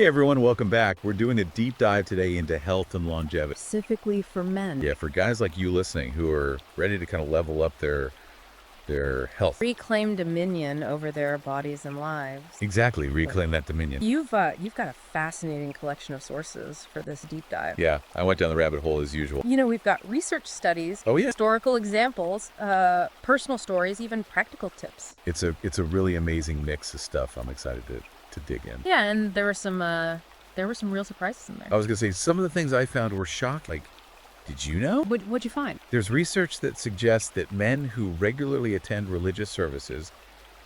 Hey everyone, welcome back. We're doing a deep dive today into health and longevity. Specifically for men. Yeah, for guys like you listening who are ready to kind of level up their health. Reclaim dominion over their bodies and lives. Exactly, reclaim that dominion. You've got a fascinating collection of sources for this deep dive. Yeah, I went down the rabbit hole as usual. You know, we've got research studies, Oh yeah, historical examples, personal stories, even practical tips. it's a really amazing mix of stuff. I'm excited to dig in. Yeah, and there were some real surprises in there. I was gonna say some of the things I found were shocking. Like, did you know? What'd you find? There's research that suggests that men who regularly attend religious services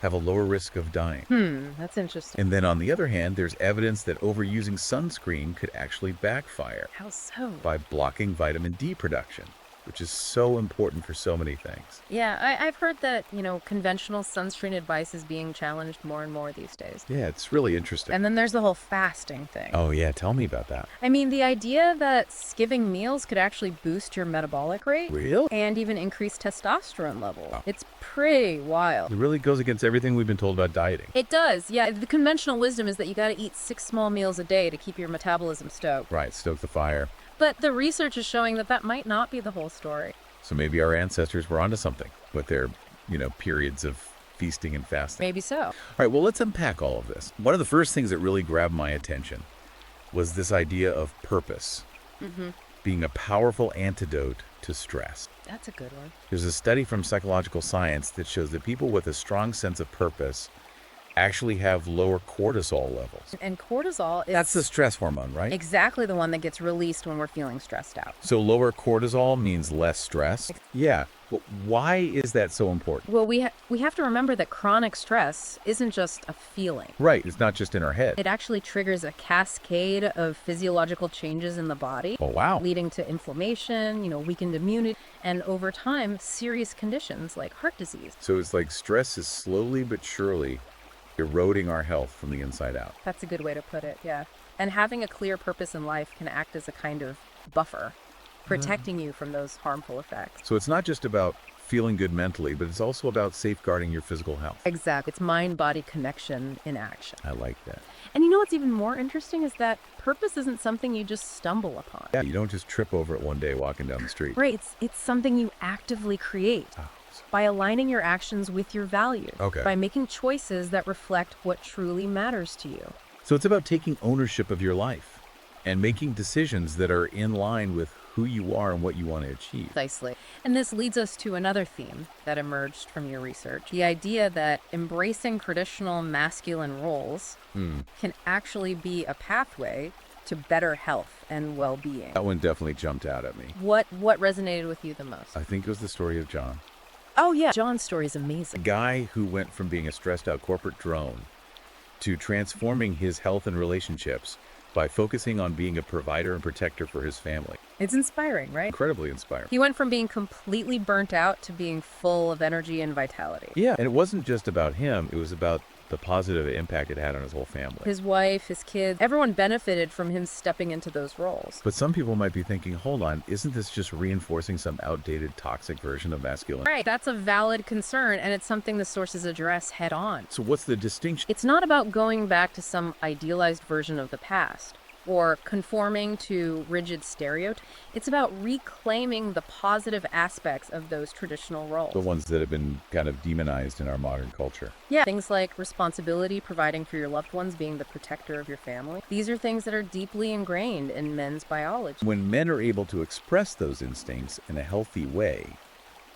have a lower risk of dying. That's interesting. And then on the other hand, there's evidence that overusing sunscreen could actually backfire How so? by blocking vitamin D production, which is so important for so many things. Yeah, I've heard that, conventional sunscreen advice is being challenged more and more these days. Yeah, it's really interesting. And then there's the whole fasting thing. Oh yeah, tell me about that. I mean, the idea that skipping meals could actually boost your metabolic rate Real? and even increase testosterone levels. Wow. It's pretty wild. It really goes against everything we've been told about dieting. It does, yeah. The conventional wisdom is that you gotta eat 6 small meals a day to keep your metabolism stoked. Right, stoke the fire. But the research is showing that that might not be the whole story. So maybe our ancestors were onto something with their, periods of feasting and fasting. Maybe so. All right, well, let's unpack all of this. One of the first things that really grabbed my attention was this idea of purpose being a powerful antidote to stress. That's a good one. There's a study from psychological science that shows that people with a strong sense of purpose actually have lower cortisol levels. And cortisol is That's the stress hormone, right? exactly the one that gets released when we're feeling stressed out. So lower cortisol means less stress? Yeah, but why is that so important? Well, we have to remember that chronic stress isn't just a feeling. Right, it's not just in our head. It actually triggers a cascade of physiological changes in the body, Oh, wow. leading to inflammation, weakened immunity, and over time, serious conditions like heart disease. So it's like stress is slowly but surely eroding our health from the inside out. That's a good way to put it, yeah. And having a clear purpose in life can act as a kind of buffer, protecting you from those harmful effects. So it's not just about feeling good mentally, but it's also about safeguarding your physical health. Exactly. It's mind-body connection in action. I like that. And what's even more interesting is that purpose isn't something you just stumble upon. Yeah, you don't just trip over it one day walking down the street. Right, it's something you actively create. By aligning your actions with your values. Okay. By making choices that reflect what truly matters to you. So it's about taking ownership of your life and making decisions that are in line with who you are and what you want to achieve. Precisely. And this leads us to another theme that emerged from your research. The idea that embracing traditional masculine roles can actually be a pathway to better health and well-being. That one definitely jumped out at me. What resonated with you the most? I think it was the story of John. Oh yeah, John's story is A amazing. guy who went from being a stressed out corporate drone to transforming his health and relationships by focusing on being a provider and protector for his family. It's inspiring, right? Incredibly inspiring. He went from being completely burnt out to being full of energy and vitality. Yeah, and it wasn't just about him, it was about the positive impact it had on his whole family. His wife, his kids, everyone benefited from him stepping into those roles. But some people might be thinking, hold on, isn't this just reinforcing some outdated, toxic version of masculinity? Right, that's a valid concern, and it's something the sources address head on. So what's the distinction? It's not about going back to some idealized version of the past or conforming to rigid stereotypes. It's about reclaiming the positive aspects of those traditional roles. The ones that have been kind of demonized in our modern culture. Yeah, things like responsibility, providing for your loved ones, being the protector of your family. These are things that are deeply ingrained in men's biology. When men are able to express those instincts in a healthy way,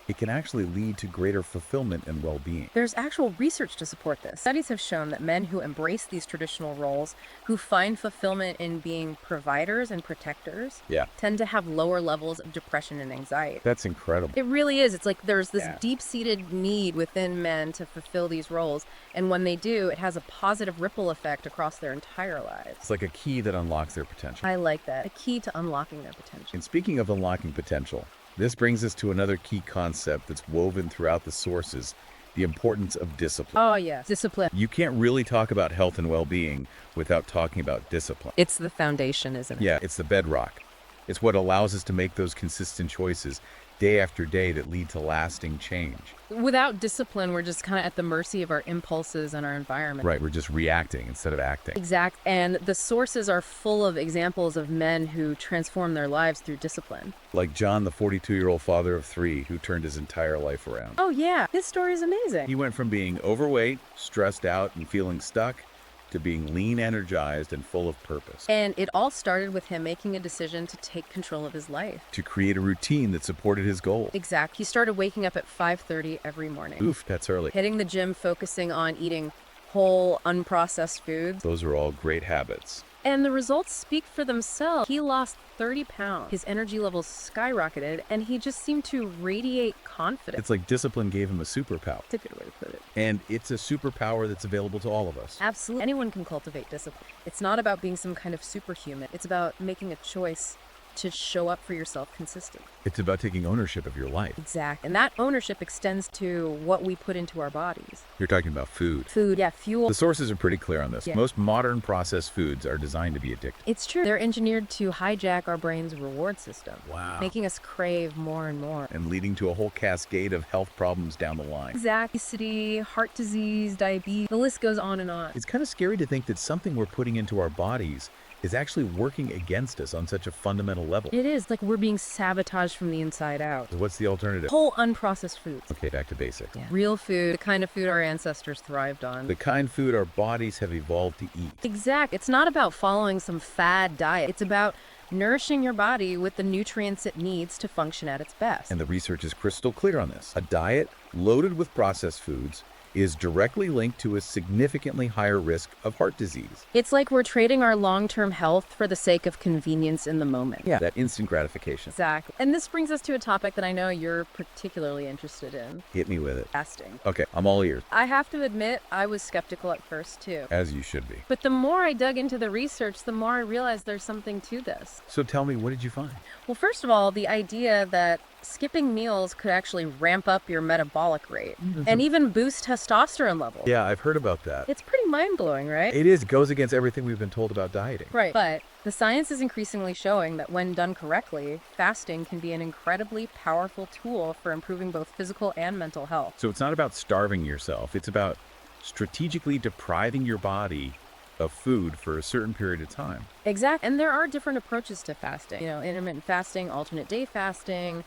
it can actually lead to greater fulfillment and well-being. There's actual research to support this. Studies have shown that men who embrace these traditional roles, who find fulfillment in being providers and protectors, Yeah, tend to have lower levels of depression and anxiety. that's incredible. It really is. It's like there's this Yeah. deep-seated need within men to fulfill these roles, and when they do, it has a positive ripple effect across their entire lives. It's like a key that unlocks their potential. I like that. A key to unlocking their potential. And speaking of unlocking potential, this brings us to another key concept that's woven throughout the sources, the importance of discipline. Oh, yes. Discipline. You can't really talk about health and well-being without talking about discipline. It's the foundation, isn't it? Yeah, it's the bedrock. It's what allows us to make those consistent choices day after day that lead to lasting change. Without discipline, we're just kind of at the mercy of our impulses and our environment. Right, we're just reacting instead of acting. Exact. And the sources are full of examples of men who transform their lives through discipline. Like John, the 42-year-old father of 3 who turned his entire life around. Oh, yeah. His story is amazing. He went from being overweight, stressed out, and feeling stuck to being lean, energized, and full of purpose. And it all started with him making a decision to take control of his life. To create a routine that supported his goals. Exact. He started waking up at 5:30 every morning. Oof, that's early. Hitting the gym, focusing on eating whole, unprocessed foods. Those are all great habits. And the results speak for themselves. He lost 30 pounds. His energy levels skyrocketed, and he just seemed to radiate confidence. It's like discipline gave him a superpower. That's a good way to put it. And it's a superpower that's available to all of us. Absolutely. Anyone can cultivate discipline. It's not about being some kind of superhuman. It's about making a choice to show up for yourself consistently. It's about taking ownership of your life. Exactly. And that ownership extends to what we put into our bodies. You're talking about food. Food, yeah, fuel. The sources are pretty clear on this. Yeah. Most modern processed foods are designed to be addictive. It's true. They're engineered to hijack our brain's reward system. Wow. Making us crave more and more. And leading to a whole cascade of health problems down the line. Obesity, heart disease, diabetes, the list goes on and on. It's kind of scary to think that something we're putting into our bodies is actually working against us on such a fundamental level. It is like we're being sabotaged from the inside out. So what's the alternative? Whole unprocessed foods. Okay, back to basics. Yeah. Real food, the kind of food our ancestors thrived on. The kind of food our bodies have evolved to eat. Exact. It's not about following some fad diet. It's about nourishing your body with the nutrients it needs to function at its best. And the research is crystal clear on this. A diet loaded with processed foods is directly linked to a significantly higher risk of heart disease. It's like we're trading our long-term health for the sake of convenience in the moment. Yeah, that instant gratification. Exactly. And this brings us to a topic that I know you're particularly interested in. Hit me with it. Fasting. Okay, I'm all ears. I have to admit, I was skeptical at first too. As you should be. But the more I dug into the research, the more I realized there's something to this. So tell me, what did you find? Well, first of all, the idea that skipping meals could actually ramp up your metabolic rate and even boost testosterone levels. Yeah, I've heard about that. It's pretty mind-blowing, right? It is. It goes against everything we've been told about dieting. Right. But the science is increasingly showing that when done correctly, fasting can be an incredibly powerful tool for improving both physical and mental health. So it's not about starving yourself. It's about strategically depriving your body of food for a certain period of time. Exactly. And there are different approaches to fasting. You know, intermittent fasting, alternate day fasting,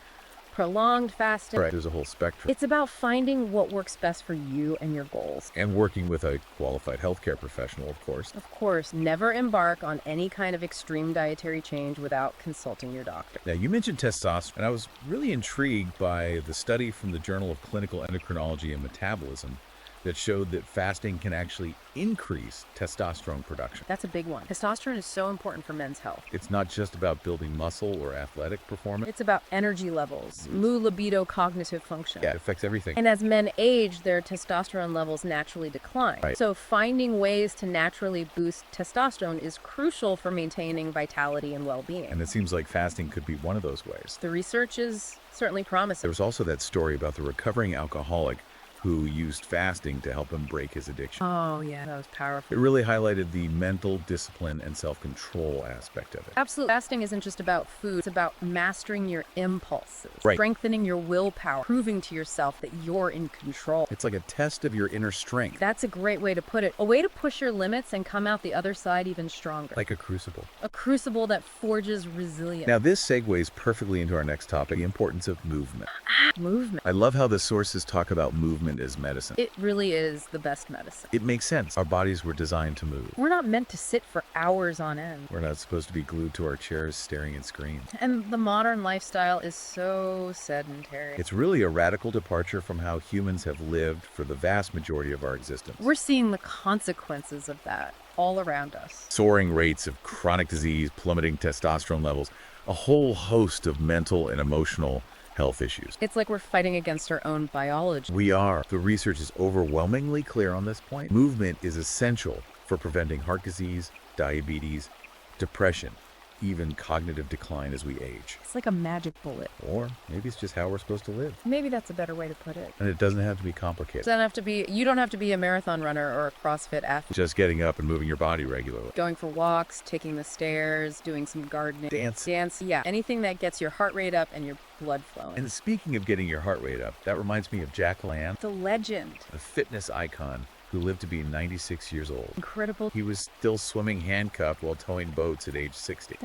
prolonged fasting. Right, there's a whole spectrum. It's about finding what works best for you and your goals. And working with a qualified healthcare professional, of course. Of course, never embark on any kind of extreme dietary change without consulting your doctor. Now, you mentioned testosterone, and I was really intrigued by the study from the Journal of Clinical Endocrinology and Metabolism that showed that fasting can actually increase testosterone production. That's a big one. Testosterone is so important for men's health. It's not just about building muscle or athletic performance. It's about energy levels, mood, libido, cognitive function. Yeah, it affects everything. And as men age, their testosterone levels naturally decline. Right. So finding ways to naturally boost testosterone is crucial for maintaining vitality and well-being. And it seems like fasting could be one of those ways. The research is certainly promising. There was also that story about the recovering alcoholic who used fasting to help him break his addiction. Oh, yeah, that was powerful. It really highlighted the mental discipline and self-control aspect of it. Absolutely. Fasting isn't just about food. It's about mastering your impulses, Right. strengthening your willpower, proving to yourself that you're in control. It's like a test of your inner strength, That's a great way to put it. A way to push your limits and come out the other side even stronger. like a crucible. A crucible that forges resilience. Now, this segues perfectly into our next topic, the importance of movement. Movement. I love how the sources talk about movement as medicine. It really is the best medicine. It makes sense. Our bodies were designed to move. We're not meant to sit for hours on end. We're not supposed to be glued to our chairs staring at screens. And the modern lifestyle is so sedentary. It's really a radical departure from how humans have lived for the vast majority of our existence. We're seeing the consequences of that all around us. Soaring rates of chronic disease, plummeting testosterone levels, a whole host of mental and emotional health issues. It's like we're fighting against our own biology. We are. The research is overwhelmingly clear on this point. Movement is essential for preventing heart disease, diabetes, depression, even cognitive decline as we age. It's like a magic bullet. Or maybe it's just how we're supposed to live. Maybe that's a better way to put it. And it doesn't have to be complicated. You don't have to be a marathon runner or a CrossFit athlete. Just getting up and moving your body regularly. Going for walks, taking the stairs, doing some gardening. Dance. Yeah. Anything that gets your heart rate up and your blood flowing. And speaking of getting your heart rate up, that reminds me of Jack Land, The legend. a fitness icon who lived to be 96 years old. Incredible. He was still swimming handcuffed while towing boats at age 60.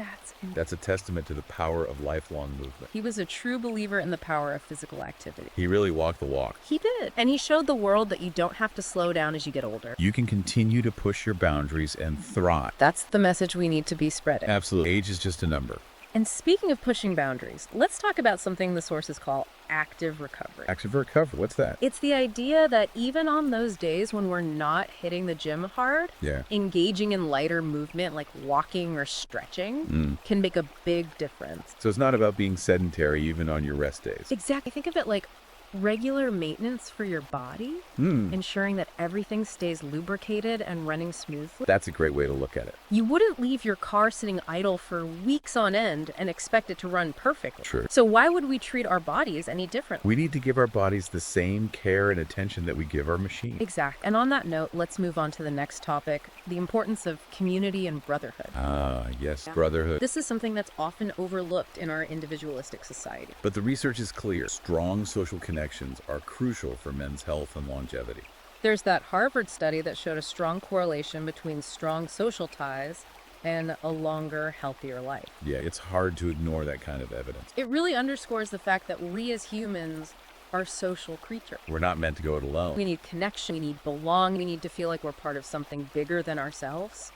That's a testament to the power of lifelong movement. He was a true believer in the power of physical activity. He really walked the walk. He did. And he showed the world that you don't have to slow down as you get older. You can continue to push your boundaries and thrive. That's the message we need to be spreading. Absolutely. Age is just a number. And speaking of pushing boundaries, let's talk about something the sources call active recovery. Active recovery, what's that? It's the idea that even on those days when we're not hitting the gym hard, engaging in lighter movement like walking or stretching can make a big difference. So it's not about being sedentary even on your rest days. Exactly. Think of it like regular maintenance for your body, ensuring that everything stays lubricated and running smoothly. That's a great way to look at it. You wouldn't leave your car sitting idle for weeks on end and expect it to run perfectly. True. So why would we treat our bodies any differently? We need to give our bodies the same care and attention that we give our machines. Exactly. And on that note, let's move on to the next topic, the importance of community and brotherhood. Ah, yes, brotherhood. This is something that's often overlooked in our individualistic society. But the research is clear. Strong social connections are crucial for men's health and longevity. There's that Harvard study that showed a strong correlation between strong social ties and a longer, healthier life. Yeah, it's hard to ignore that kind of evidence. It really underscores the fact that we as humans are social creatures. We're not meant to go it alone. We need connection, we need belonging, we need to feel like we're part of something bigger than ourselves.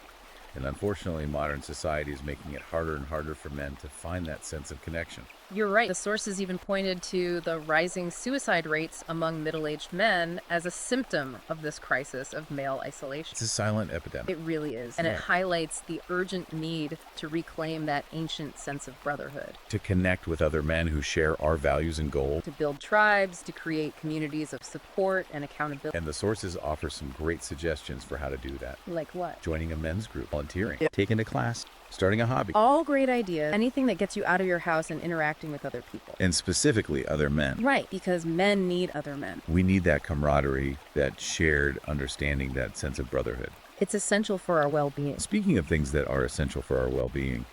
And unfortunately, modern society is making it harder and harder for men to find that sense of connection. You're right. The sources even pointed to the rising suicide rates among middle-aged men as a symptom of this crisis of male isolation. It's a silent epidemic. It really is. And it highlights the urgent need to reclaim that ancient sense of brotherhood. To connect with other men who share our values and goals. To build tribes, to create communities of support and accountability. And the sources offer some great suggestions for how to do that. Like what? Joining a men's group, volunteering, taking a class, starting a hobby. All great ideas. Anything that gets you out of your house and interacting with other people. And specifically other men. Right, because men need other men. We need that camaraderie, that shared understanding, that sense of brotherhood. It's essential for our well-being. Speaking of things that are essential for our well-being,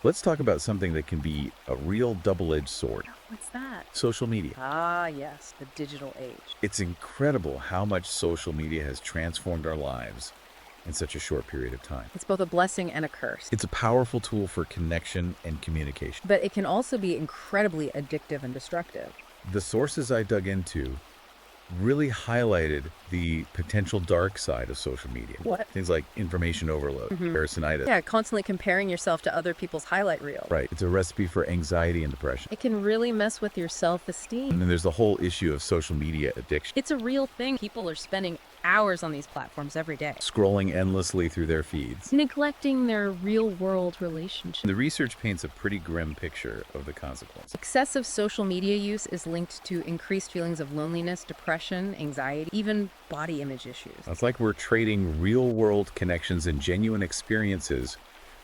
let's talk about something that can be a real double-edged sword. What's that? Social media. Ah, yes, the digital age. It's incredible how much social media has transformed our lives in such a short period of time. It's both a blessing and a curse. It's a powerful tool for connection and communication. But it can also be incredibly addictive and destructive. The sources I dug into really highlighted the potential dark side of social media. What? Things like information overload, perisonitis. Yeah, constantly comparing yourself to other people's highlight reel. Right. It's a recipe for anxiety and depression. It can really mess with your self-esteem. And then there's the whole issue of social media addiction. It's a real thing. People are spending hours on these platforms every day, Scrolling endlessly through their feeds. neglecting their real-world relationships. The research paints a pretty grim picture of the consequences. Excessive social media use is linked to increased feelings of loneliness, depression, anxiety, even body image issues. It's like we're trading real-world connections and genuine experiences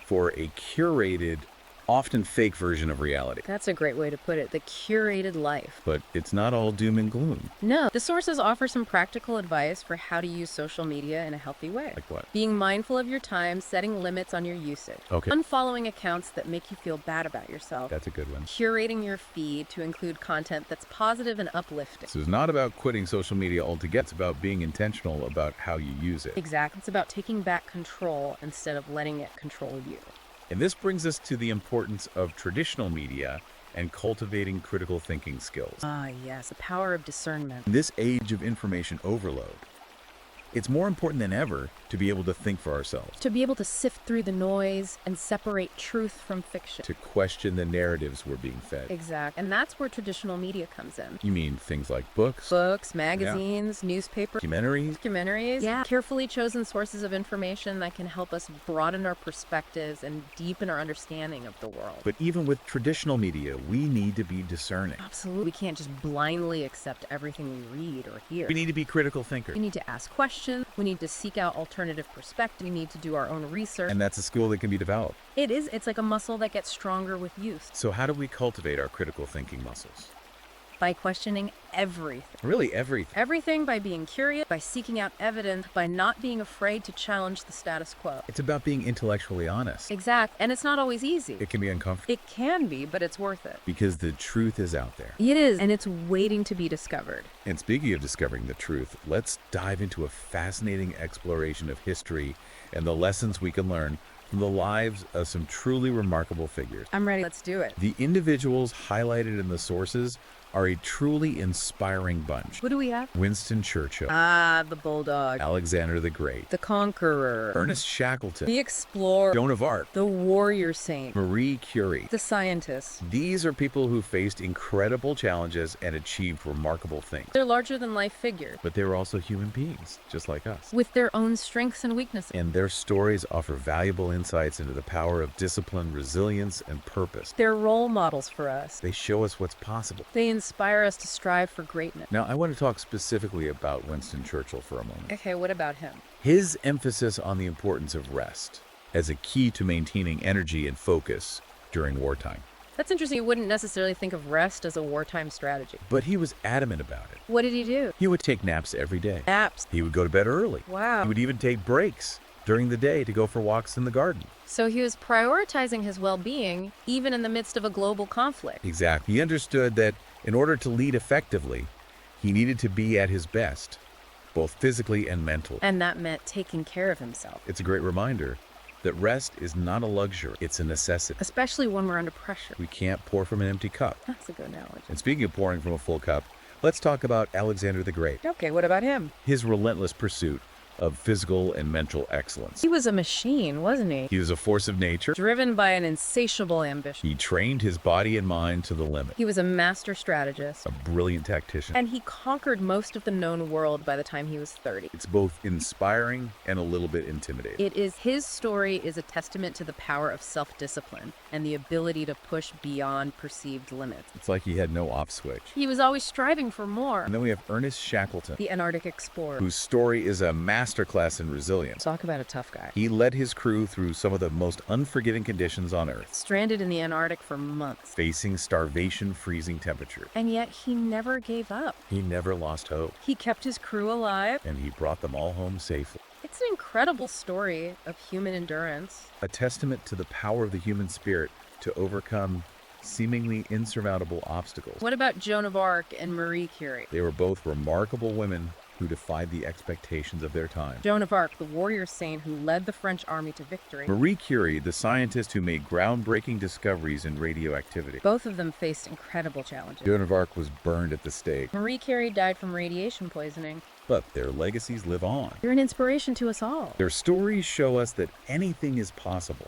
for a curated, often fake version of reality. That's a great way to put it, the curated life. But it's not all doom and gloom. No, the sources offer some practical advice for how to use social media in a healthy way. Like what? Being mindful of your time, setting limits on your usage. Okay. Unfollowing accounts that make you feel bad about yourself. That's a good one. Curating your feed to include content that's positive and uplifting. So it's not about quitting social media altogether. It's about being intentional about how you use it. Exactly. It's about taking back control instead of letting it control you. And this brings us to the importance of traditional media and cultivating critical thinking skills. Ah, yes, the power of discernment. In this age of information overload, it's more important than ever to be able to think for ourselves, To be able to sift through the noise and separate truth from fiction. to question the narratives we're being fed. Exactly. And that's where traditional media comes in. You mean things like books, Books, magazines, newspapers, documentaries? Yeah. Carefully chosen sources of information that can help us broaden our perspectives and deepen our understanding of the world. But even with traditional media, we need to be discerning. Absolutely. We can't just blindly accept everything we read or hear. We need to be critical thinkers. We need to ask questions. questions. We need to seek out alternative perspective. We need to do our own research. And that's a skill that can be developed. It's like a muscle that gets stronger with use. So how do we cultivate our critical thinking muscles? By questioning everything. Really everything. Everything, by being curious, by seeking out evidence, by not being afraid to challenge the status quo. It's about being intellectually honest. Exact. And it's not always easy. It can be uncomfortable. It can be, but it's worth it. Because the truth is out there. It is, and it's waiting to be discovered. And speaking of discovering the truth, let's dive into a fascinating exploration of history and the lessons we can learn from the lives of some truly remarkable figures. I'm ready. Let's do it. The individuals highlighted in the sources are a truly inspiring bunch. What do we have? Winston Churchill, The bulldog. Alexander the Great, The conqueror. Ernest Shackleton, The explorer. Joan of Arc, The warrior saint. Marie Curie. The scientist. These are people who faced incredible challenges and achieved remarkable things. They're larger-than-life figures, But they were also human beings, just like us. with their own strengths and weaknesses. And their stories offer valuable insights into the power of discipline, resilience, and purpose. They're role models for us. They show us what's possible. They inspire us to strive for greatness. Now, I want to talk specifically about Winston Churchill for a moment. Okay, what about him? His emphasis on the importance of rest as a key to maintaining energy and focus during wartime. That's interesting. You wouldn't necessarily think of rest as a wartime strategy. But he was adamant about it. What did he do? He would take naps every day. Naps. He would go to bed early. Wow. He would even take breaks during the day to go for walks in the garden. So he was prioritizing his well-being even in the midst of a global conflict. Exactly. He understood that in order to lead effectively, he needed to be at his best, both physically and mentally. And that meant taking care of himself, It's a great reminder that rest is not a luxury, it's a necessity. especially when we're under pressure. We can't pour from an empty cup. That's a good analogy. And speaking of pouring from a full cup, let's talk about Alexander the Great, Okay, what about him? his relentless pursuit of physical and mental excellence. He was a machine, wasn't he? He was a force of nature. Driven by an insatiable ambition. He trained his body and mind to the limit. He was a master strategist. A brilliant tactician. And he conquered most of the known world by the time he was 30. It's both inspiring and a little bit intimidating. His story is a testament to the power of self-discipline and the ability to push beyond perceived limits. It's like he had no off switch. He was always striving for more. And then we have Ernest Shackleton, The Antarctic explorer. whose story is a masterclass in resilience. Talk about a tough guy. He led his crew through some of the most unforgiving conditions on Earth, Stranded in the Antarctic for months. facing starvation, freezing temperatures. And yet he never gave up. He never lost hope, He kept his crew alive. and he brought them all home safely. It's an incredible story of human endurance. A testament to the power of the human spirit to overcome seemingly insurmountable obstacles. What about Joan of Arc and Marie Curie? They were both remarkable women who defied the expectations of their time. Joan of Arc, the warrior saint who led the French army to victory. Marie Curie, the scientist who made groundbreaking discoveries in radioactivity. Both of them faced incredible challenges. Joan of Arc was burned at the stake, Marie Curie died from radiation poisoning. but their legacies live on. You're an inspiration to us all. Their stories show us that anything is possible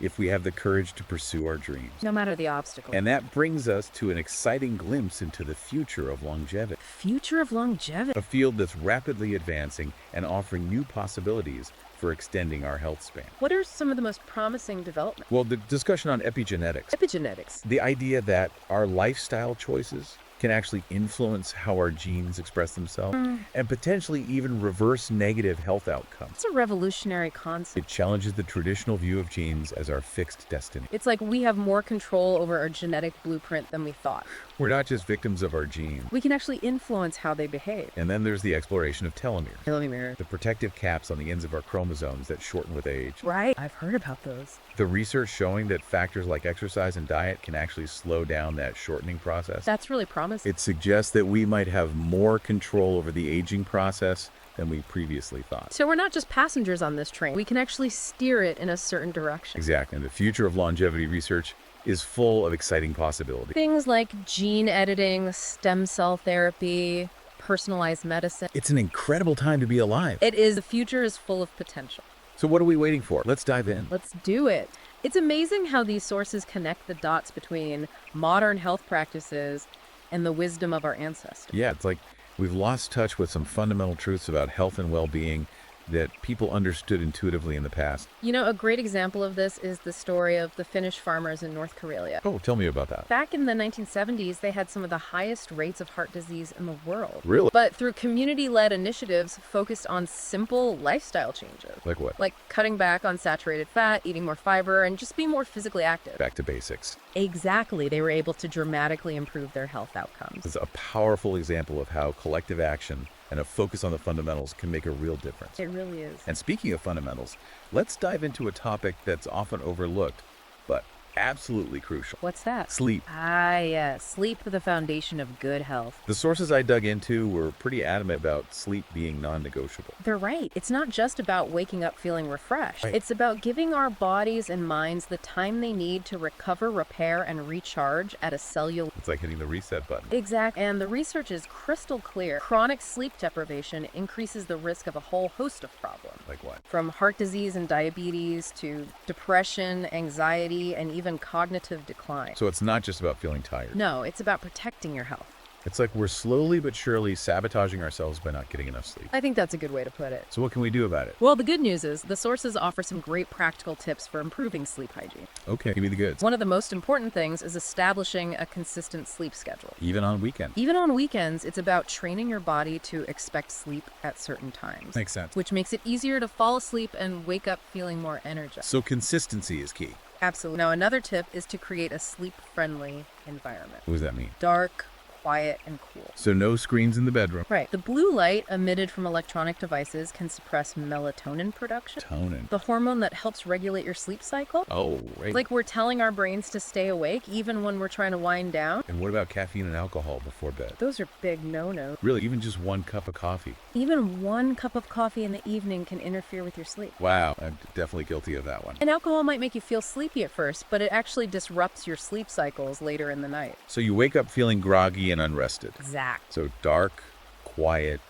if we have the courage to pursue our dreams. No matter the obstacle. And that brings us to an exciting glimpse into the future of longevity, Future of longevity. a field that's rapidly advancing and offering new possibilities for extending our health span. What are some of the most promising developments? Well, the discussion on epigenetics, Epigenetics. the idea that our lifestyle choices can actually influence how our genes express themselves and potentially even reverse negative health outcomes. It's a revolutionary concept. It challenges the traditional view of genes as our fixed destiny. It's like we have more control over our genetic blueprint than we thought. We're not just victims of our genes. We can actually influence how they behave. And then there's the exploration of telomeres, Telomere. the protective caps on the ends of our chromosomes that shorten with age. Right? I've heard about those. The research showing that factors like exercise and diet can actually slow down that shortening process. That's really promising. It suggests that we might have more control over the aging process than we previously thought. So we're not just passengers on this train. We can actually steer it in a certain direction. Exactly. And the future of longevity research is full of exciting possibilities. Things like gene editing, stem cell therapy, personalized medicine. It's an incredible time to be alive. It is. The future is full of potential. So what are we waiting for? Let's dive in. Let's do it. It's amazing how these sources connect the dots between modern health practices and the wisdom of our ancestors. Yeah, it's like we've lost touch with some fundamental truths about health and well-being that people understood intuitively in the past. You know, a great example of this is the story of the Finnish farmers in North Karelia. Oh, tell me about that. Back in the 1970s, they had some of the highest rates of heart disease in the world. Really? But through community-led initiatives focused on simple lifestyle changes. Like what? Like cutting back on saturated fat, eating more fiber, and just being more physically active. Back to basics. Exactly. They were able to dramatically improve their health outcomes. It's a powerful example of how collective action and a focus on the fundamentals can make a real difference. It really is. And speaking of fundamentals, let's dive into a topic that's often overlooked, but absolutely crucial. What's that? Sleep. Ah, yes. Sleep, the foundation of good health. The sources I dug into were pretty adamant about sleep being non-negotiable. They're right. It's not just about waking up feeling refreshed. Right. It's about giving our bodies and minds the time they need to recover, repair, and recharge at a cellular. It's like hitting the reset button. Exactly. And the research is crystal clear. Chronic sleep deprivation increases the risk of a whole host of problems. Like what? From heart disease and diabetes to depression, anxiety, and even cognitive decline. So it's not just about feeling tired. No, it's about protecting your health. It's like we're slowly but surely sabotaging ourselves by not getting enough sleep. I think that's a good way to put it. So what can we do about it? Well, the good news is the sources offer some great practical tips for improving sleep hygiene. Okay, give me the goods. One of the most important things is establishing a consistent sleep schedule. Even on weekends. Even on weekends, it's about training your body to expect sleep at certain times, Makes sense. which makes it easier to fall asleep and wake up feeling more energized. So consistency is key. Absolutely. Now, another tip is to create a sleep-friendly environment. What does that mean? Dark, quiet, and cool. So no screens in the bedroom. Right. The blue light emitted from electronic devices can suppress melatonin production, Tonin. the hormone that helps regulate your sleep cycle. Oh, right. Like we're telling our brains to stay awake even when we're trying to wind down. And what about caffeine and alcohol before bed? Those are big no-nos. Really, even just 1 cup of coffee. Even 1 cup of coffee in the evening can interfere with your sleep. Wow, I'm definitely guilty of that one. And alcohol might make you feel sleepy at first, but it actually disrupts your sleep cycles later in the night. So you wake up feeling groggy and unrested. Exact. So dark, quiet,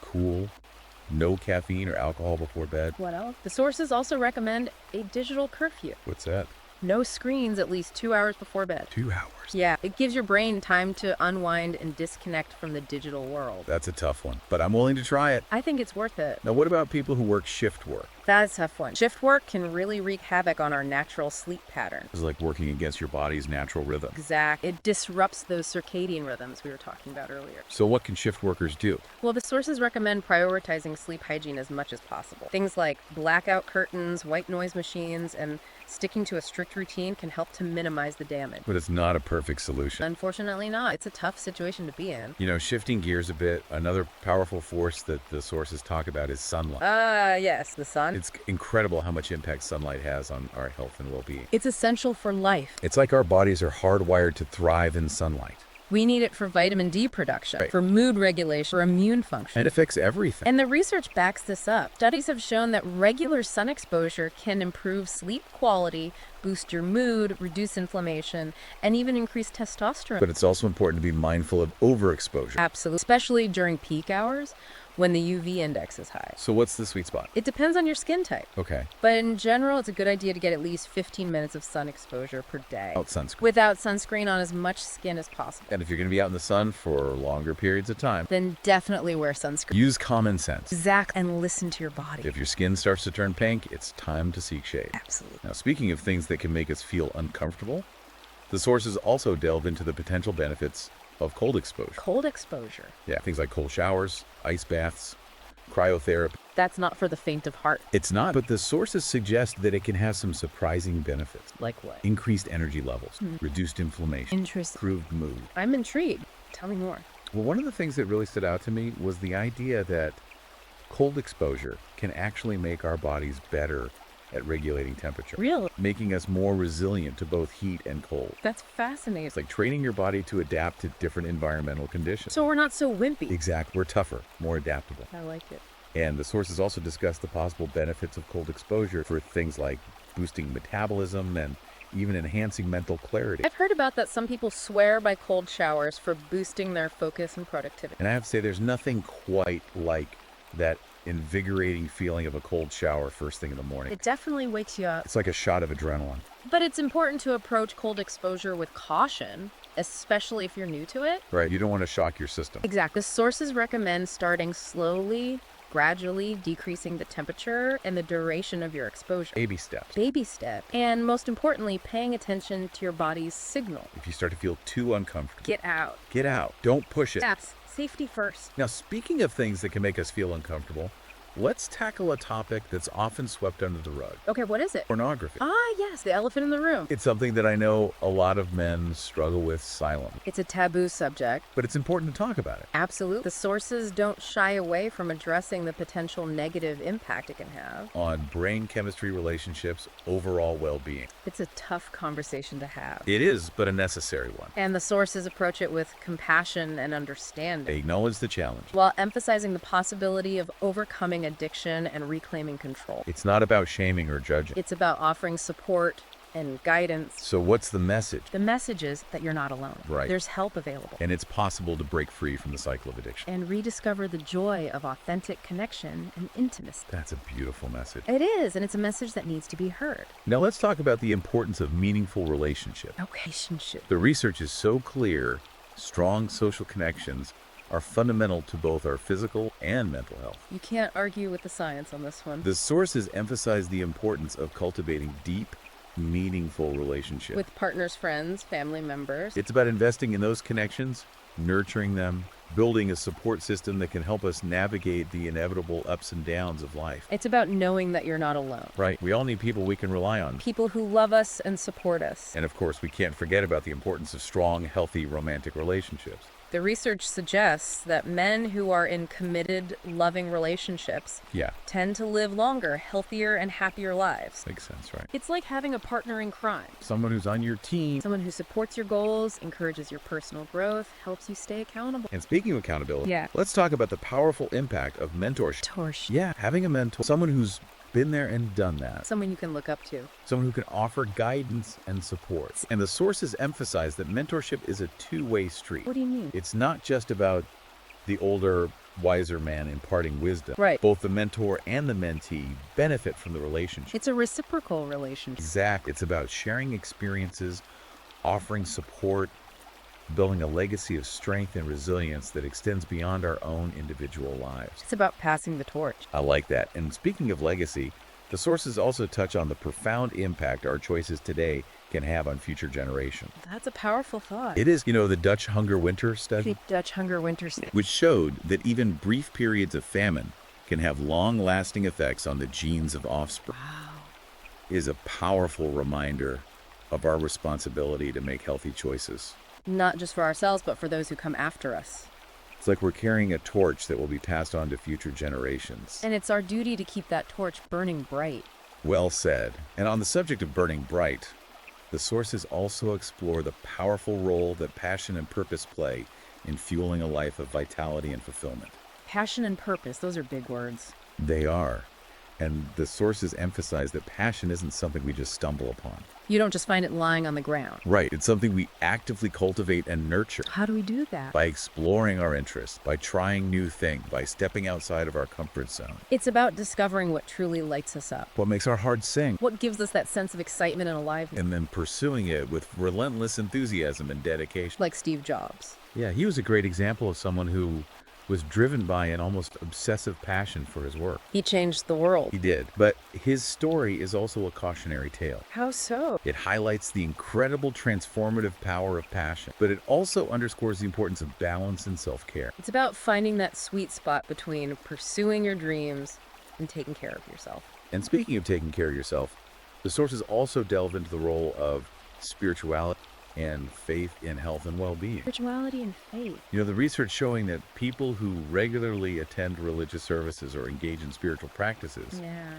cool, no caffeine or alcohol before bed. What else? The sources also recommend a digital curfew. What's that? No screens at least 2 hours before bed. 2 hours. Yeah, it gives your brain time to unwind and disconnect from the digital world. That's a tough one, but I'm willing to try it. I think it's worth it. Now, what about people who work shift work? That's a tough one. Shift work can really wreak havoc on our natural sleep pattern. It's like working against your body's natural rhythm. Exact. It disrupts those circadian rhythms we were talking about earlier. So what can shift workers do? Well, the sources recommend prioritizing sleep hygiene as much as possible. Things like blackout curtains, white noise machines, and sticking to a strict routine can help to minimize the damage. But it's not a perfect solution. Unfortunately not. It's a tough situation to be in. You know, shifting gears a bit, another powerful force that the sources talk about is sunlight. Yes, the sun. It's incredible how much impact sunlight has on our health and well-being. It's essential for life. It's like our bodies are hardwired to thrive in sunlight. We need it for vitamin D production, Right. for mood regulation, for immune function. And it affects everything. And the research backs this up. Studies have shown that regular sun exposure can improve sleep quality, boost your mood, reduce inflammation, and even increase testosterone. But it's also important to be mindful of overexposure. Absolutely. Especially during peak hours when the UV index is high. So what's the sweet spot? It depends on your skin type. Okay. But in general, it's a good idea to get at least 15 minutes of sun exposure per day. Without sunscreen. Without sunscreen on as much skin as possible. And if you're going to be out in the sun for longer periods of time, Then definitely wear sunscreen. use common sense. Exact. And listen to your body. If your skin starts to turn pink, it's time to seek shade. Absolutely. Now, speaking of things that can make us feel uncomfortable, the sources also delve into the potential benefits of cold exposure. Cold exposure. Yeah, things like cold showers, ice baths, cryotherapy. That's not for the faint of heart. It's not, but the sources suggest that it can have some surprising benefits. Like what? Increased energy levels, reduced inflammation, Interesting. improved mood. I'm intrigued. Tell me more. Well, one of the things that really stood out to me was the idea that cold exposure can actually make our bodies better at regulating temperature, Really? making us more resilient to both heat and cold. That's fascinating. It's like training your body to adapt to different environmental conditions. So we're not so wimpy. Exact. We're tougher, more adaptable. I like it. And the sources also discuss the possible benefits of cold exposure for things like boosting metabolism and even enhancing mental clarity. I've heard about that some people swear by cold showers for boosting their focus and productivity. And I have to say, there's nothing quite like that invigorating feeling of a cold shower first thing in the morning. It definitely wakes you up. It's like a shot of adrenaline. But it's important to approach cold exposure with caution, especially if you're new to it. Right, you don't want to shock your system. Exactly. The sources recommend starting slowly gradually decreasing the temperature and the duration of your exposure. Baby steps. Baby step. And most importantly, paying attention to your body's signal. If you start to feel too uncomfortable, Get out. get out. Don't push it. That's safety first. Now, speaking of things that can make us feel uncomfortable, let's tackle a topic that's often swept under the rug. Okay, what is it? Pornography. Ah, yes, the elephant in the room. It's something that I know a lot of men struggle with silently, It's a taboo subject. but it's important to talk about it. Absolutely. The sources don't shy away from addressing the potential negative impact it can have. On brain chemistry, relationships, overall well-being. It's a tough conversation to have. It is, but a necessary one. And the sources approach it with compassion and They understanding, acknowledge the challenge. while emphasizing the possibility of overcoming addiction and reclaiming control. It's not about shaming or judging. It's about offering support and guidance. So what's the message? The message is that you're not alone. Right. There's help available. And it's possible to break free from the cycle of addiction. And rediscover the joy of authentic connection and intimacy. That's a beautiful message. It is, and it's a message that needs to be heard. Now let's talk about the importance of meaningful relationships. Relationship. The research is so clear, strong social connections are fundamental to both our physical and mental health. You can't argue with the science on this one. The sources emphasize the importance of cultivating deep, meaningful relationships. With partners, friends, family members. It's about investing in those connections, nurturing them, building a support system that can help us navigate the inevitable ups and downs of life. It's about knowing that you're not alone. Right. We all need people we can rely on. People who love us and support us. And of course, we can't forget about the importance of strong, healthy romantic relationships. The research suggests that men who are in committed, loving relationships Yeah, tend to live longer, healthier, and happier lives. makes sense, right? It's like having a partner in crime. Someone who's on your team. Someone who supports your goals, encourages your personal growth, helps you stay accountable. And speaking of accountability, Yeah. let's talk about the powerful impact of mentorship. Torch. Yeah, having a mentor, someone who's been there and done that, Someone you can look up to. someone who can offer guidance and support. And the sources emphasize that mentorship is a two-way street. What do you mean? It's not just about the older, wiser man imparting wisdom. Right. Both the mentor and the mentee benefit from the relationship. It's a reciprocal relationship. Exactly. It's about sharing experiences, offering support, building a legacy of strength and resilience that extends beyond our own individual lives. It's about passing the torch. I like that. And speaking of legacy, the sources also touch on the profound impact our choices today can have on future generations. That's a powerful thought. It is, the Dutch Hunger Winter study, The Dutch Hunger Winter Study. which showed that even brief periods of famine can have long-lasting effects on the genes of offspring, is a powerful reminder of our responsibility to make healthy choices. Not just for ourselves, but for those who come after us. It's like we're carrying a torch that will be passed on to future generations. And it's our duty to keep that torch burning bright. Well said. And on the subject of burning bright, the sources also explore the powerful role that passion and purpose play in fueling a life of vitality and fulfillment. Passion and purpose, those are big words. They are. And the sources emphasize that passion isn't something we just stumble upon. You don't just find it lying on the ground. Right. It's something we actively cultivate and nurture How do we do that? by exploring our interests, by trying new things, by stepping outside of our comfort zone. It's about discovering what truly lights us up. What makes our hearts sing? What gives us that sense of excitement and aliveness? And then pursuing it with relentless enthusiasm and dedication. Like Steve Jobs. Yeah, he was a great example of someone who was driven by an almost obsessive passion for his work. He changed the world. He did. But his story is also a cautionary tale. How so? It highlights the incredible transformative power of passion, but it also underscores the importance of balance and self-care. It's about finding that sweet spot between pursuing your dreams and taking care of yourself. And speaking of taking care of yourself, the sources also delve into the role of spirituality and faith in health and well-being. Spirituality and faith. The research showing that people who regularly attend religious services or engage in spiritual practices Yeah.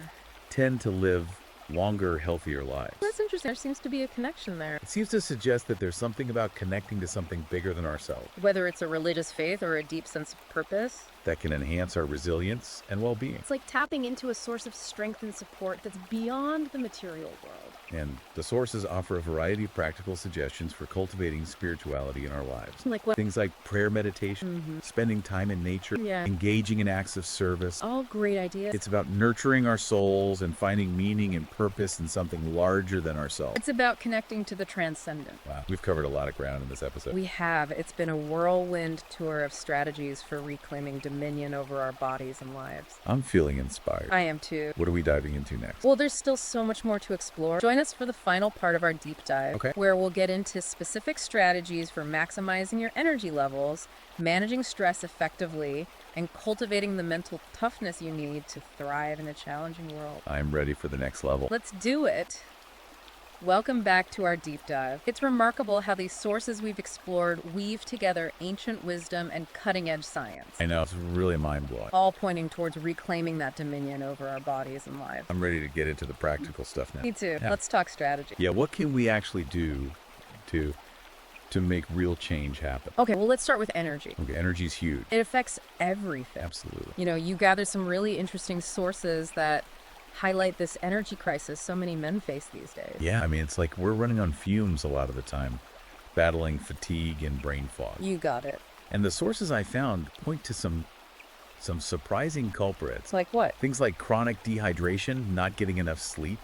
tend to live longer, healthier lives. That's interesting. There seems to be a connection there. It seems to suggest that there's something about connecting to something bigger than ourselves Whether it's a religious faith or a deep sense of purpose, that can enhance our resilience and well-being. it's like tapping into a source of strength and support that's beyond the material world. And the sources offer a variety of practical suggestions for cultivating spirituality in our lives. Like what? Things like prayer meditation, spending time in nature, Yeah. engaging in acts of service. All great ideas. It's about nurturing our souls and finding meaning and purpose in something larger than ourselves. It's about connecting to the transcendent. Wow, we've covered a lot of ground in this episode. We have. It's been a whirlwind tour of strategies for reclaiming dominion over our bodies and lives. I'm feeling inspired. I am too. What are we diving into next? Well, there's still so much more to explore. Join us for the final part of our deep dive, Okay. where we'll get into specific strategies for maximizing your energy levels, managing stress effectively, and cultivating the mental toughness you need to thrive in a challenging world. I'm ready for the next level. Let's do it. Welcome back to our deep dive. It's remarkable how these sources we've explored weave together ancient wisdom and cutting-edge science, I know, it's really mind-blowing. all pointing towards reclaiming that dominion over our bodies and lives. I'm ready to get into the practical stuff now. Me too. Yeah. Let's talk strategy. Yeah, what can we actually do to make real change happen? Okay, well, let's start with energy. Okay, energy's huge. It affects everything. Absolutely. You know, you gather some really interesting sources that highlight this energy crisis so many men face these days. Yeah, I mean, it's like we're running on fumes a lot of the time, battling fatigue and brain fog. You got it. And the sources I found point to some surprising culprits. It's like what? Things like chronic dehydration, not getting enough sleep,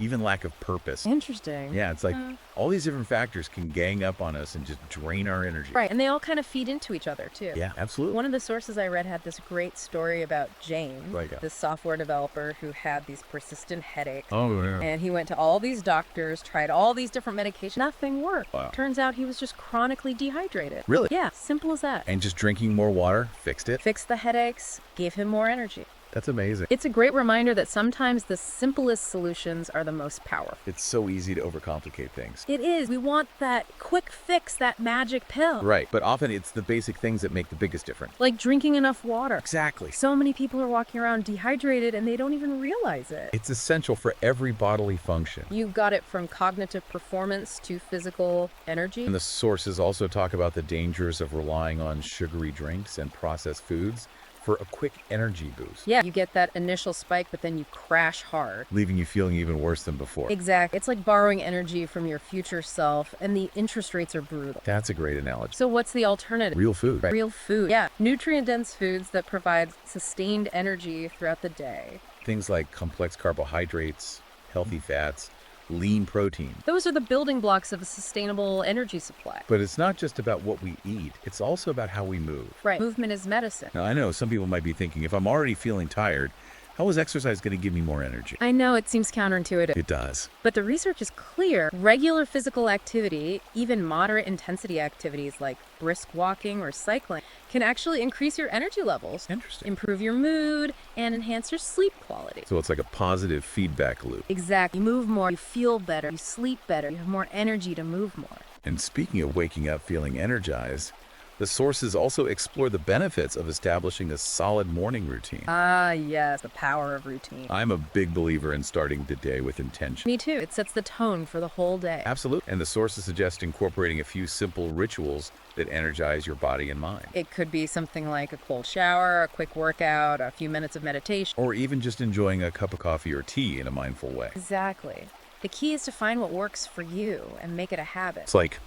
even lack of purpose. Interesting. Yeah, it's like all these different factors can gang up on us and just drain our energy. Right, and they all kind of feed into each other, too. Yeah, absolutely. One of the sources I read had this great story about James, Like this software developer who had these persistent headaches. Oh, yeah. And he went to all these doctors, tried all these different medications. Nothing worked. Wow. Turns out he was just chronically dehydrated. Really? Yeah, simple as that. And just drinking more water fixed it? Fixed the headaches, gave him more energy. That's amazing. It's a great reminder that sometimes the simplest solutions are the most powerful. It's so easy to overcomplicate things. It is. We want that quick fix, that magic pill. Right, but often it's the basic things that make the biggest difference. Like drinking enough water. Exactly. So many people are walking around dehydrated and they don't even realize it. It's essential for every bodily function. You got it from cognitive performance to physical energy. And the sources also talk about the dangers of relying on sugary drinks and processed foods for a quick energy boost, Yeah, you get that initial spike, but then you crash hard. leaving you feeling even worse than before. Exactly. It's like borrowing energy from your future self, and the interest rates are brutal. That's a great analogy. So what's the alternative? Real food. Right. Real food. Yeah, nutrient-dense foods that provide sustained energy throughout the day. Things like complex carbohydrates, healthy fats, lean protein. Those are the building blocks of a sustainable energy supply. But it's not just about what we eat, it's also about how we move. Right. Movement is medicine. Now, I know some people might be thinking, if I'm already feeling tired, how is exercise going to give me more energy? I know it seems counterintuitive, It does. but the research is clear. Regular physical activity, even moderate intensity activities like brisk walking or cycling, can actually increase your energy levels, Interesting. improve your mood, and enhance your sleep quality. So it's like a positive feedback loop. Exactly. You move more, you feel better, you sleep better, you have more energy to move more. And speaking of waking up feeling energized, the sources also explore the benefits of establishing a solid morning routine. Ah, yes, the power of routine. I'm a big believer in starting the day with intention. Me too. It sets the tone for the whole day. Absolutely. And the sources suggest incorporating a few simple rituals that energize your body and mind. It could be something like a cold shower, a quick workout, a few minutes of meditation. Or even just enjoying a cup of coffee or tea in a mindful way. Exactly. The key is to find what works for you and make it a habit. It's like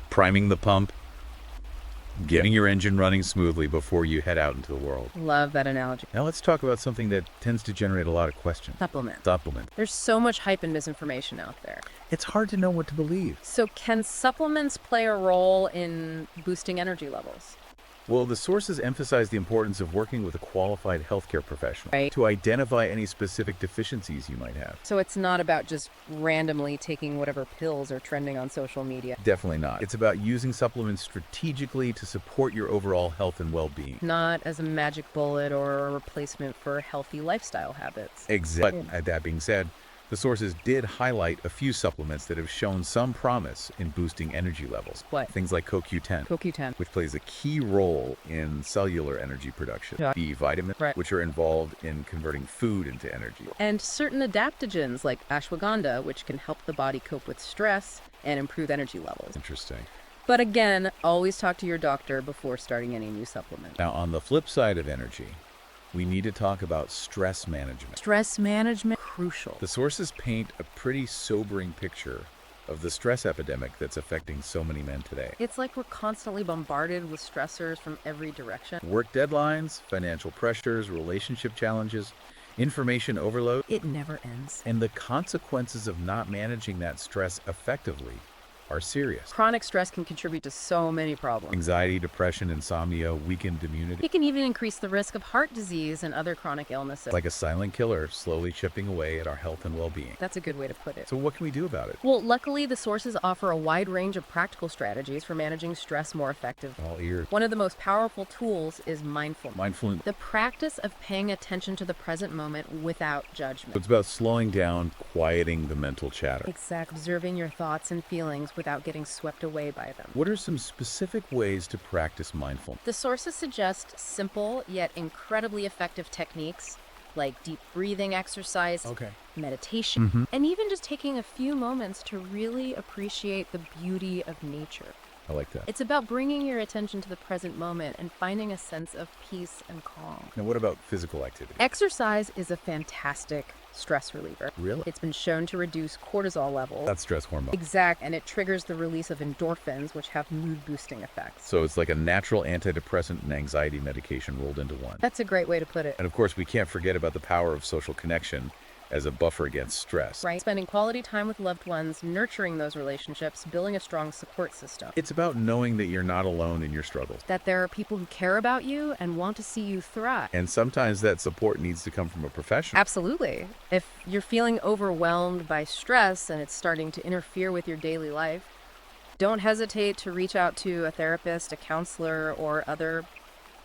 priming the pump, getting your engine running smoothly before you head out into the world. Love that analogy. Now let's talk about something that tends to generate a lot of questions. Supplement. Supplements. There's so much hype and misinformation out there. It's hard to know what to believe. So can supplements play a role in boosting energy levels? Well, the sources emphasize the importance of working with a qualified healthcare professional Right. to identify any specific deficiencies you might have. So it's not about just randomly taking whatever pills are trending on social media. Definitely not. It's about using supplements strategically to support your overall health and well-being. Not as a magic bullet or a replacement for healthy lifestyle habits. Exactly. But that being said, the sources did highlight a few supplements that have shown some promise in boosting energy levels. What? Things like CoQ10, CoQ10. which plays a key role in cellular energy production. Yeah. B vitamins, Right. which are involved in converting food into energy. And certain adaptogens like ashwagandha, which can help the body cope with stress and improve energy levels. Interesting. But again, always talk to your doctor before starting any new supplement. Now, on the flip side of energy, we need to talk about stress management. Stress management, crucial. The sources paint a pretty sobering picture of the stress epidemic that's affecting so many men today. It's like we're constantly bombarded with stressors from every direction. Work deadlines, financial pressures, relationship challenges, information overload, It never ends. and the consequences of not managing that stress effectively are serious. Chronic stress can contribute to so many problems. Anxiety, depression, insomnia, weakened immunity. It can even increase the risk of heart disease and other chronic illnesses. It's like a silent killer slowly chipping away at our health and well-being. That's a good way to put it. So what can we do about it? Well, luckily, the sources offer a wide range of practical strategies for managing stress more effectively. All ears. One of the most powerful tools is mindfulness. Mindfulness. The practice of paying attention to the present moment without judgment. It's about slowing down, quieting the mental chatter. Exactly. Observing your thoughts and feelings without getting swept away by them. What are some specific ways to practice mindfulness? The sources suggest simple yet incredibly effective techniques like deep breathing exercise, meditation, and even just taking a few moments to really appreciate the beauty of nature. I like that. It's about bringing your attention to the present moment and finding a sense of peace and calm. Now, what about physical activity? Exercise is a fantastic stress reliever. Really? It's been shown to reduce cortisol levels. That's stress hormone. Exact, and it triggers the release of endorphins, which have mood-boosting effects. So it's like a natural antidepressant and anxiety medication rolled into one. That's a great way to put it. And of course, we can't forget about the power of social connection as a buffer against stress. Right. Spending quality time with loved ones, nurturing those relationships, building a strong support system. It's about knowing that you're not alone in your struggles. That there are people who care about you and want to see you thrive. And sometimes that support needs to come from a professional. Absolutely. If you're feeling overwhelmed by stress and it's starting to interfere with your daily life, don't hesitate to reach out to a therapist, a counselor, or other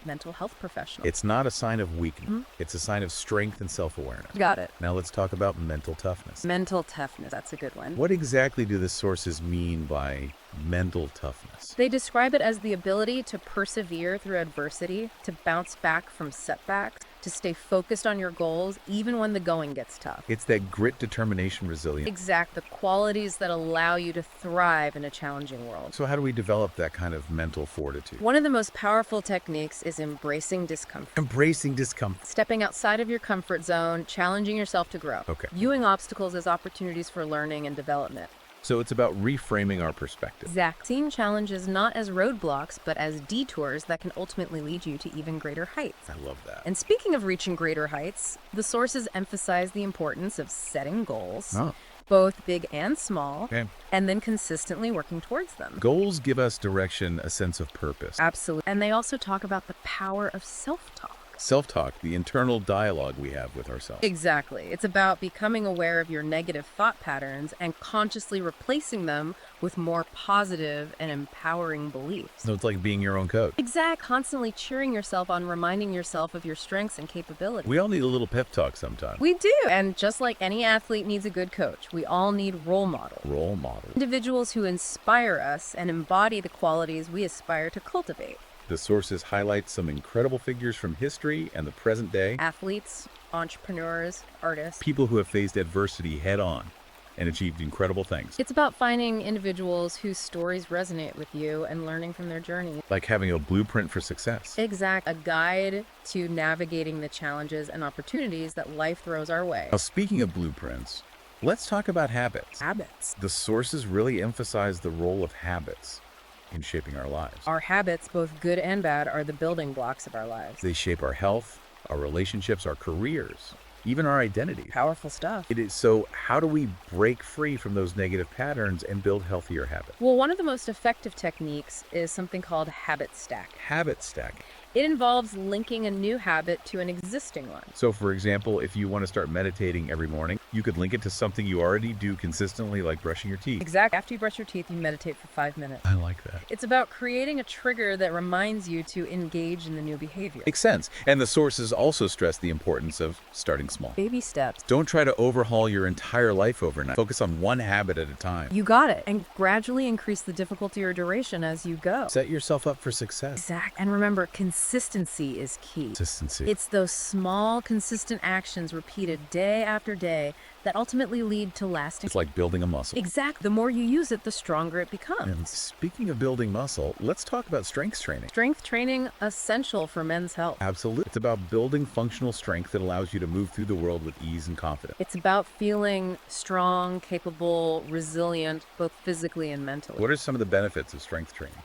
mental health professional. It's not a sign of weakness. It's a sign of strength and self-awareness. Got it. Now let's talk about mental toughness. Mental toughness. That's a good one. What exactly do the sources mean by mental toughness? They describe it as the ability to persevere through adversity, to bounce back from setbacks, to stay focused on your goals even when the going gets tough. It's that grit, determination, resilience. Exact. The qualities that allow you to thrive in a challenging world. So how do we develop that kind of mental fortitude? One of the most powerful techniques is embracing discomfort. Embracing discomfort. Stepping outside of your comfort zone, challenging yourself to grow. Okay. Viewing obstacles as opportunities for learning and development. So it's about reframing our perspective. Exact. Seeing challenges not as roadblocks, but as detours that can ultimately lead you to even greater heights. I love that. And speaking of reaching greater heights, the sources emphasize the importance of setting goals, both big and small, and then consistently working towards them. Goals give us direction, a sense of purpose. Absolutely. And they also talk about the power of self-talk. Self-talk, the internal dialogue we have with ourselves. Exactly. It's about becoming aware of your negative thought patterns and consciously replacing them with more positive and empowering beliefs. So it's like being your own coach. Exact. Constantly cheering yourself on, reminding yourself of your strengths and capabilities. We all need a little pep talk sometimes. We do. And just like any athlete needs a good coach, we all need role models. Role models. Individuals who inspire us and embody the qualities we aspire to cultivate. The sources highlight some incredible figures from history and the present day. Athletes, entrepreneurs, artists. People who have faced adversity head on and achieved incredible things. It's about finding individuals whose stories resonate with you and learning from their journey. Like having a blueprint for success. Exact. A guide to navigating the challenges and opportunities that life throws our way. Now, speaking of blueprints, let's talk about habits. Habits. The sources really emphasize the role of habits in shaping our lives. Our habits, both good and bad, are the building blocks of our lives. They shape our health, our relationships, our careers, even our identity. Powerful stuff. It is. So how do we break free from those negative patterns and build healthier habits? Well, one of the most effective techniques is something called habit stack. Habit stacking. It involves linking a new habit to an existing one. So for example, if you want to start meditating every morning, you could link it to something you already do consistently, like brushing your teeth. Exactly. After you brush your teeth, you meditate for 5 minutes. I like that. It's about creating a trigger that reminds you to engage in the new behavior. Makes sense. And the sources also stress the importance of starting small. Baby steps. Don't try to overhaul your entire life overnight. Focus on one habit at a time. You got it. And gradually increase the difficulty or duration as you go. Set yourself up for success. Exact. And remember, consistency is key. Consistency. It's those small, consistent actions repeated day after day that ultimately lead to lasting. It's like building a muscle. Exact. The more you use it, the stronger it becomes. And speaking of building muscle, let's talk about strength training. Strength training, essential for men's health. Absolutely. It's about building functional strength that allows you to move through the world with ease and confidence. It's about feeling strong, capable, resilient, both physically and mentally. What are some of the benefits of strength training?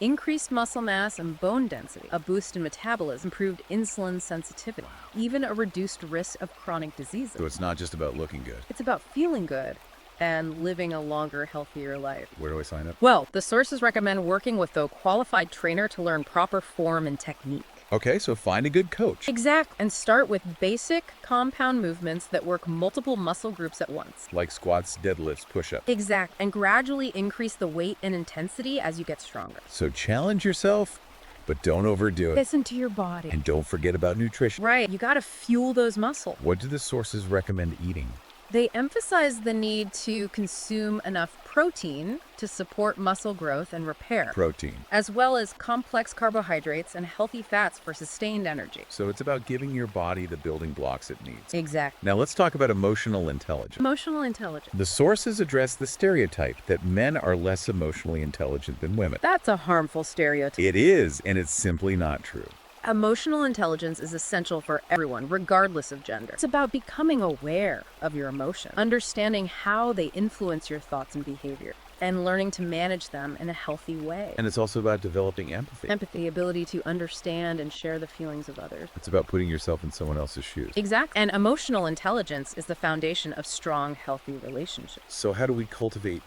Increased muscle mass and bone density, a boost in metabolism, improved insulin sensitivity, even a reduced risk of chronic diseases. So it's not just about looking good. It's about feeling good and living a longer, healthier life. Where do I sign up? Well, the sources recommend working with a qualified trainer to learn proper form and technique. Okay, so find a good coach. Exact. And start with basic compound movements that work multiple muscle groups at once. Like squats, deadlifts, push-ups. Exact. And gradually increase the weight and intensity as you get stronger. So challenge yourself, but don't overdo it. Listen to your body. And don't forget about nutrition. Right. You got to fuel those muscles. What do the sources recommend eating? They emphasize the need to consume enough protein to support muscle growth and repair, Protein. as well as complex carbohydrates and healthy fats for sustained energy. So it's about giving your body the building blocks it needs. Exactly. Now let's talk about emotional intelligence. Emotional intelligence. The sources address the stereotype that men are less emotionally intelligent than women. That's a harmful stereotype. It is, and it's simply not true. Emotional intelligence is essential for everyone, regardless of gender. It's about becoming aware of your emotions, understanding how they influence your thoughts and behavior, and learning to manage them in a healthy way. And it's also about developing empathy. Empathy, ability to understand and share the feelings of others. It's about putting yourself in someone else's shoes. Exactly. And emotional intelligence is the foundation of strong, healthy relationships. So how do we cultivate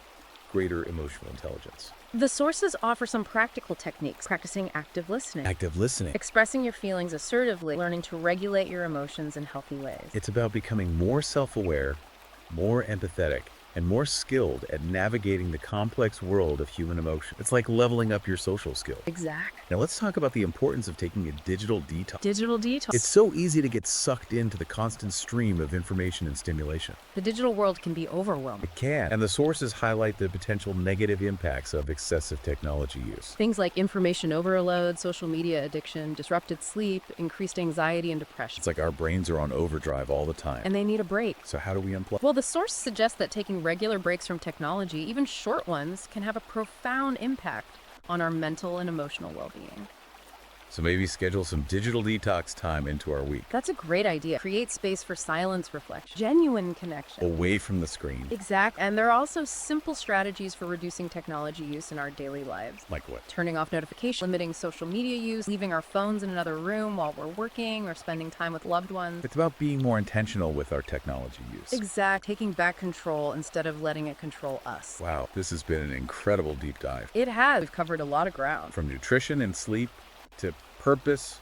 greater emotional intelligence? The sources offer some practical techniques: practicing active listening, Active listening. expressing your feelings assertively, learning to regulate your emotions in healthy ways. It's about becoming more self-aware, more empathetic, and more skilled at navigating the complex world of human emotion. It's like leveling up your social skills. Exactly. Now let's talk about the importance of taking a digital detox. Digital detox. It's so easy to get sucked into the constant stream of information and stimulation. The digital world can be overwhelming. It can. And the sources highlight the potential negative impacts of excessive technology use. Things like information overload, social media addiction, disrupted sleep, increased anxiety and depression. It's like our brains are on overdrive all the time. And they need a break. So how do we unplug? Well, the source suggests that taking regular breaks from technology, even short ones, can have a profound impact on our mental and emotional well-being. So maybe schedule some digital detox time into our week. That's a great idea. Create space for silence, reflection, genuine connection. Away from the screen. Exact. And there are also simple strategies for reducing technology use in our daily lives. Like what? Turning off notifications, limiting social media use, leaving our phones in another room while we're working, or spending time with loved ones. It's about being more intentional with our technology use. Exact. Taking back control instead of letting it control us. Wow, this has been an incredible deep dive. It has. We've covered a lot of ground. From nutrition and sleep to purpose,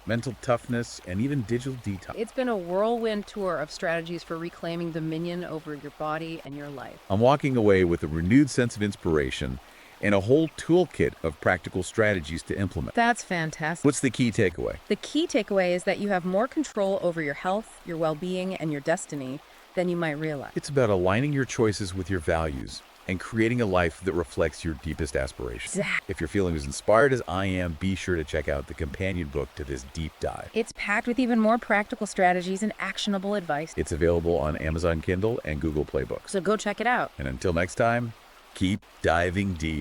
mental toughness, and even digital detox. It's been a whirlwind tour of strategies for reclaiming dominion over your body and your life. I'm walking away with a renewed sense of inspiration and a whole toolkit of practical strategies to implement. That's fantastic. What's the key takeaway? The key takeaway is that you have more control over your health, your well-being, and your destiny than you might realize. It's about aligning your choices with your values and creating a life that reflects your deepest aspirations. Exact. If you're feeling as inspired as I am, be sure to check out the companion book to this deep dive. It's packed with even more practical strategies and actionable advice. It's available on Amazon Kindle and Google Play Books. So go check it out. And until next time, keep diving deep.